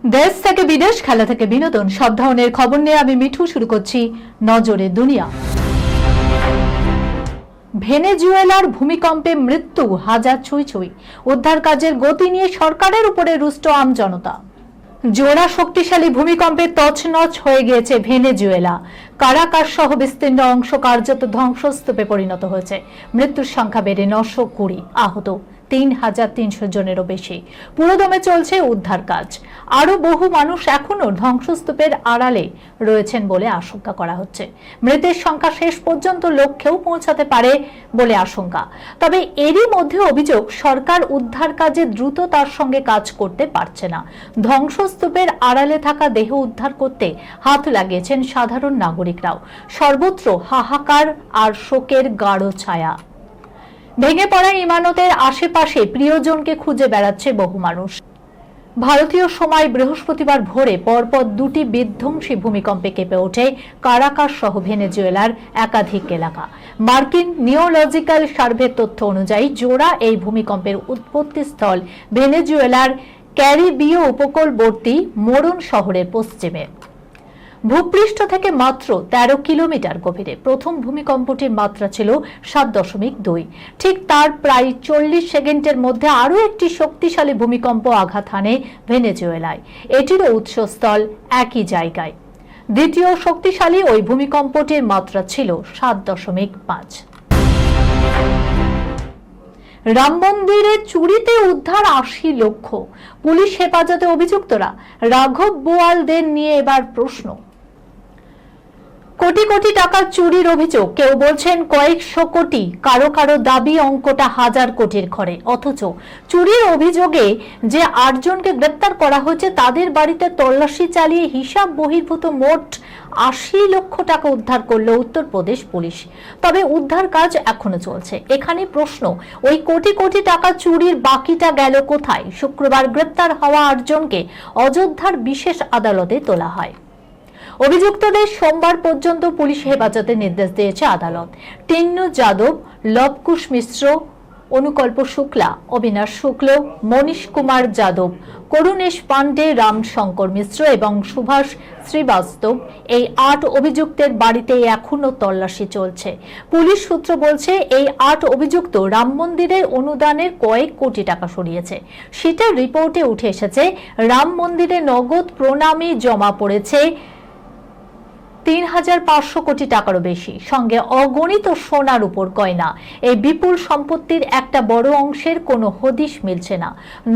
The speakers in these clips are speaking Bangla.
দেশ থেকে বিদেশ, খেলা থেকে বিনোদন, সব ধরনের খবর নিয়ে আমি মিঠু শুরু করছি নজরে দুনিয়া। ভেনেজুয়েলার ভূমিকম্পে মৃত্যু হাজার ছুঁই ছুঁই। উদ্ধার কাজের গতি নিয়ে সরকারের উপরে রুষ্ট আমজনতা। জোড়া শক্তিশালী ভূমিকম্পে তছনছ হয়ে গিয়েছে ভেনেজুয়েলা। কারাকাস সহ বিস্তীর্ণ অংশ কার্যত ধ্বংসস্তূপে পরিণত হয়েছে। মৃত্যুর সংখ্যা বেড়ে 920, আহত 3300 জনেরও বেশি। পুরোদমে চলছে উদ্ধার কাজ। আরো বহু মানুষ এখনো ধ্বংসস্তূপের আড়ালে রয়েছেন বলে আশঙ্কা করা হচ্ছে। মৃতের সংখ্যা শেষ পর্যন্ত লক্ষ্যেও পৌঁছাতে পারে বলে আশঙ্কা। তবে এরই মধ্যে অভিযোগ, সরকার উদ্ধার কাজে দ্রুততার সঙ্গে কাজ করতে পারছে না। ধ্বংসস্তূপের আড়ালে থাকা দেহ উদ্ধার করতে হাত লাগিয়েছেন সাধারণ নাগরিকরাও। সর্বত্র হাহাকার আর শোকের গাঢ় ছায়া। ভেঙে পড়া ইমারতের আশেপাশে প্রিয়জনকে খুঁজে বেড়াচ্ছে বহু মানুষ। ভারতীয় সময় বৃহস্পতিবার ভোরে পরপর দুটি বিধ্বংসী ভূমিকম্পে কেঁপে ওঠে কারাকাস সহ ভেনেজুয়েলার একাধিক এলাকা। মার্কিন নিওলজিক্যাল সার্ভের তথ্য অনুযায়ী জোড়া এই ভূমিকম্পের উৎপত্তিস্থল ভেনেজুয়েলার ক্যারিবীয় উপকূলবর্তী মোরন শহরের পশ্চিমে। ভূপৃষ্ঠ থেকে মাত্র 13 কিলোমিটার গভীরে প্রথম ভূমিকম্পটির মাত্রা ছিল 7.2। ঠিক তার প্রায় 40 সেকেন্ডের মধ্যে আরও একটি শক্তিশালী ভূমিকম্প আঘাত হানে ভেনেজুয়েলায়। এটিরও উৎসস্থল একই জায়গায়। দ্বিতীয় শক্তিশালী ওই ভূমিকম্পটির মাত্রা ছিল 7.5। রাম মন্দিরে চুরিতে উদ্ধার 80 লক্ষ। পুলিশ হেফাজতে অভিযুক্তরা। রাঘব বোয়ালদের নিয়ে এবার প্রশ্ন। কোটি কোটি টাকার চুরির অভিযোগ। কেউ বলছেন কয়েকশো কোটি, কারো কারো দাবি অঙ্কটা হাজার কোটির ঘরে। অথচ চুরির অভিযোগে যে 8 জনকে গ্রেপ্তার করা হয়েছে তাদের বাড়িতে তল্লাশি চালিয়ে হিসাব বহির্ভূত মোট 80 লক্ষ টাকা উদ্ধার করল উত্তরপ্রদেশ পুলিশ। তবে উদ্ধার কাজ এখনো চলছে। এখানে প্রশ্ন, ওই কোটি কোটি টাকা চুরির বাকিটা গেল কোথায়? শুক্রবার গ্রেপ্তার হওয়া 8 জনকে অযোধ্যার বিশেষ আদালতে তোলা হয়। অভিযুক্তদের সোমবার পর্যন্ত পুলিশ হেফাজতে নির্দেশ দিয়েছে আদালত। টিন্নু যাদব, লবকুশ মিশ্র, অনুকল্প শুক্লা, অবিনাশ শুক্ল, মনীশ কুমার যাদব, করুণেশ পান্ডে, রামশঙ্কর মিশ্র এবং সুভাষ শ্রীবাস্তব, এই 8 অভিযুক্তের বাড়িতে এখনো তল্লাশি চলছে। পুলিশ সূত্র বলছে, এই 8 অভিযুক্ত রাম মন্দিরের অনুদানের কয়েক কোটি টাকা সরিয়েছে। সেটার রিপোর্টে উঠে এসেছে রাম মন্দিরে নগদ প্রণামী জমা পড়েছে 3500 কোটি টাকারও বেশি, সঙ্গে অগণিত সোনার উপর গয়না। এই বিপুল সম্পত্তির একটা বড় অংশের কোনো হদিশ মিলছে না।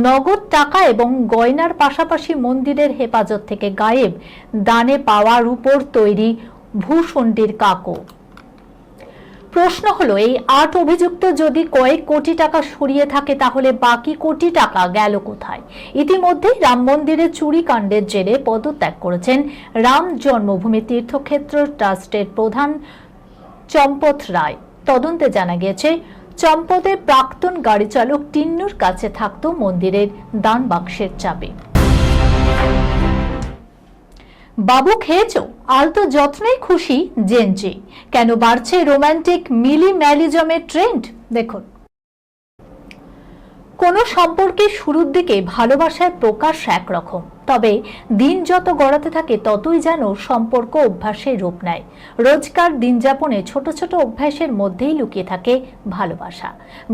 নগদ টাকা এবং গয়নার পাশাপাশি মন্দিরের হেফাজত থেকে গায়েব দানে পাওয়ার উপর তৈরি ভূষণ্ডির কাকও। প্রশ্ন হলো, এই 8 অভিযুক্ত যদি কয়েক কোটি টাকা সরিয়ে থাকে তাহলে বাকি কোটি টাকা গেল কোথায়? ইতিমধ্যেই রাম মন্দিরের চুরি কাণ্ডের জেরে পদত্যাগ করেছেন রাম জন্মভূমি তীর্থক্ষেত্র ট্রাস্টের প্রধান চম্পত রায়। তদন্তে জানা গিয়েছে, চম্পতের প্রাক্তন গাড়ি চালক টিন্নুর কাছে থাকত মন্দিরের দান বাক্সের চাবি। বাবু খেয়েছো? আলতো যত্নেই খুশি জেনজি। কেন বাড়ছে রোমান্টিক মিনিম্যালিজমের ট্রেন্ড? দেখুন, কোনো সম্পর্কে শুরুর দিকে ভালোবাসার প্রকাশ একরকম, তবে দিন যত গড়াতে থাকে ততই যেন সম্পর্ক অভ্যাসের রূপ নেয়। রোজকার দিন যাপনে ছোট ছোট অভ্যাসের মধ্যেই লুকিয়ে থাকে ভালোবাসা।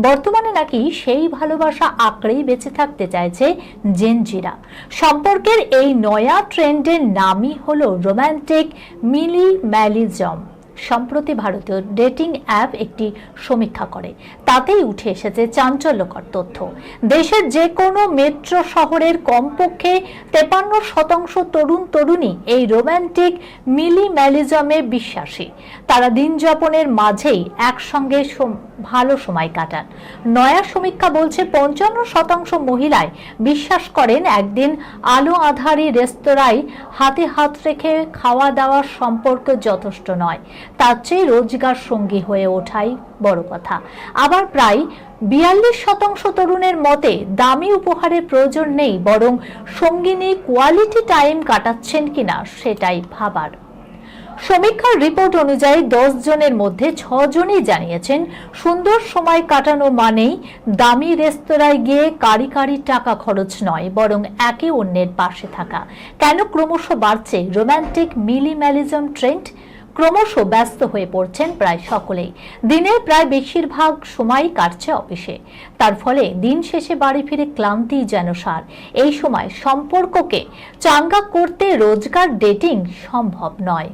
বর্তমানে নাকি সেই ভালোবাসা আঁকড়েই বেঁচে থাকতে চাইছে জেনজিরা। সম্পর্কের এই নয়া ট্রেন্ডের নামই হলো রোমান্টিক মিনিম্যালিজম। সম্প্রতি ভারতীয় ডেটিং অ্যাপ একটি সমীক্ষা করে, তাতেই উঠে এসেছে চাঞ্চল্যকর তথ্য। দেশের যে কোনো মেট্রো শহরের কমপক্ষে 53% তরুণ তরুণী এই রোমান্টিক মিনিম্যালিজমে বিশ্বাসী। তারা দিন যাপনের মাঝেই একসঙ্গে ভালো সময় কাটান। নয়া সমীক্ষা বলছে 55% মহিলাই বিশ্বাস করেন একদিন আলো আধারী রেস্তোরাঁয় হাতে হাত রেখে খাওয়া দাওয়ার সম্পর্ক যথেষ্ট নয়, তার চেয়ে রোজগার সঙ্গী হয়ে ওঠাই বড় কথা। আবার প্রায় 42% তরুণের মতে দামি উপহারের প্রয়োজন নেই, বরং সঙ্গিনী কোয়ালিটি টাইম কাটাচ্ছেন কিনা সেটাই ভাবার। সমীক্ষার রিপোর্ট অনুযায়ী 10 জনের মধ্যে 6 জনই জানিয়েছেন সুন্দর সময় কাটানো মানেই দামি রেস্তোরাঁয় গিয়ে কারি কারি টাকা খরচ নয়, বরং একে অন্যের পাশে থাকা। কেন ক্রমশ বাড়ছে রোমান্টিক মিনিমালিজম ট্রেন্ড? ক্রমশ ব্যস্ত হয়ে পড়ছেন প্রায় সকলেই। দিনের প্রায় বেশিরভাগ সময় কাটছে অফিসে। তার ফলে দিন শেষে বাড়ি ফিরে ক্লান্তি যেন সার। এই সময় সম্পর্ককে চাঙ্গা করতে রোজগার ডেটিং সম্ভব নয়।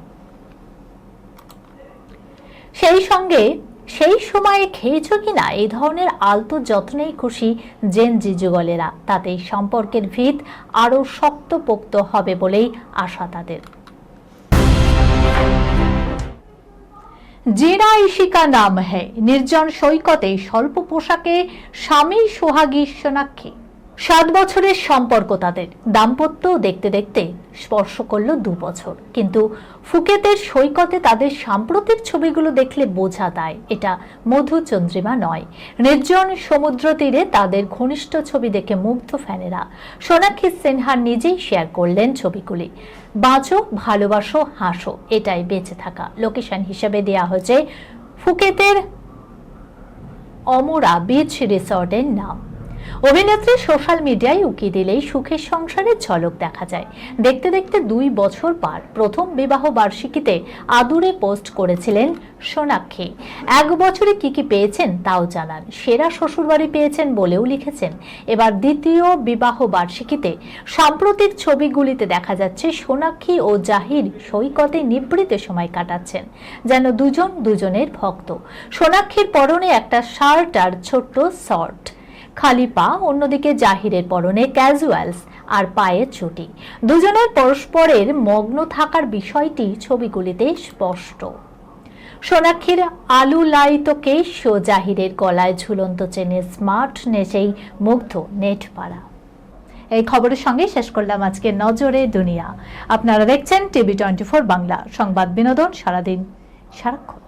সেই সময়ে খেয়েছো কিনা এই ধরনের আলতো যত্নেই খুশি জেনজি যুগলেরা। তাতেই সম্পর্কের ভিত আরো শক্তপোক্ত হবে বলেই আশা তাদের। जीना इसी का नाम है। निर्जन सৈকতে স্বল্প পোশাকে স্বামী সোহাগী সোনাক্ষী। 7 বছরের সম্পর্ক তাদের। দাম্পত্য দেখতে দেখতে স্পর্শ করলো 2 বছর, কিন্তু ফুকেতের সৈকতে তাদের সাম্প্রতিক ছবিগুলো দেখলে বোঝা যায় এটা মধুচন্দ্রিমা নয়। নির্জন সমুদ্র তীরে তাদের ঘনিষ্ঠ ছবি দেখে মুগ্ধ ফ্যানেরা। সোনাক্ষী সিনহা নিজেই শেয়ার করলেন ছবিগুলি। বাঁচো, ভালোবাসো, হাসো, এটাই বেঁচে থাকা। লোকেশন হিসেবে দেয়া হয়েছে ফুকেতের অমরা বিচ রিসর্টের নাম। অভিনেত্রী সোশ্যাল মিডিয়ায় উকি দিলেই সুখের সংসারের ঝলক দেখা যায়। দেখতে দেখতে 2 বছর পার। প্রথম বিবাহ বার্ষিকীতে আদুরে পোস্ট করেছিলেন সোনাক্ষী। 1 বছরে কি পেয়েছেন তাও জানান। সেরা শ্বশুরবাড়ি পেয়েছেন বলেও লিখেছেন। এবার দ্বিতীয় বিবাহ বার্ষিকীতে সাম্প্রতিক ছবিগুলিতে দেখা যাচ্ছে সোনাক্ষী ও জাহির সৈকতে নিভৃতে সময় কাটাচ্ছেন, যেন দুজন দুজনের ভক্ত। সোনাক্ষীর পরনে একটা শার্ট আর ছোট্ট শর্ট, খালি পা। অন্যদিকে জাহিরের পরনে ক্যাজুয়ালস আর পায়ে চটি। দুজনের পরস্পরের মগ্ন থাকার বিষয়টি ছবিগুলিতে স্পষ্ট। সোনাক্ষীর আলু লাইত কেশ ও জাহিরের গলায় ঝুলন্ত চেনের স্মার্ট নেচেই মুগ্ধ নেট পাড়া। এই খবরের সঙ্গে শেষ করলাম আজকে নজরে দুনিয়া। আপনারা দেখছেন টিভি 24 বাংলা, সংবাদ বিনোদন সারাদিন সারাক্ষণ।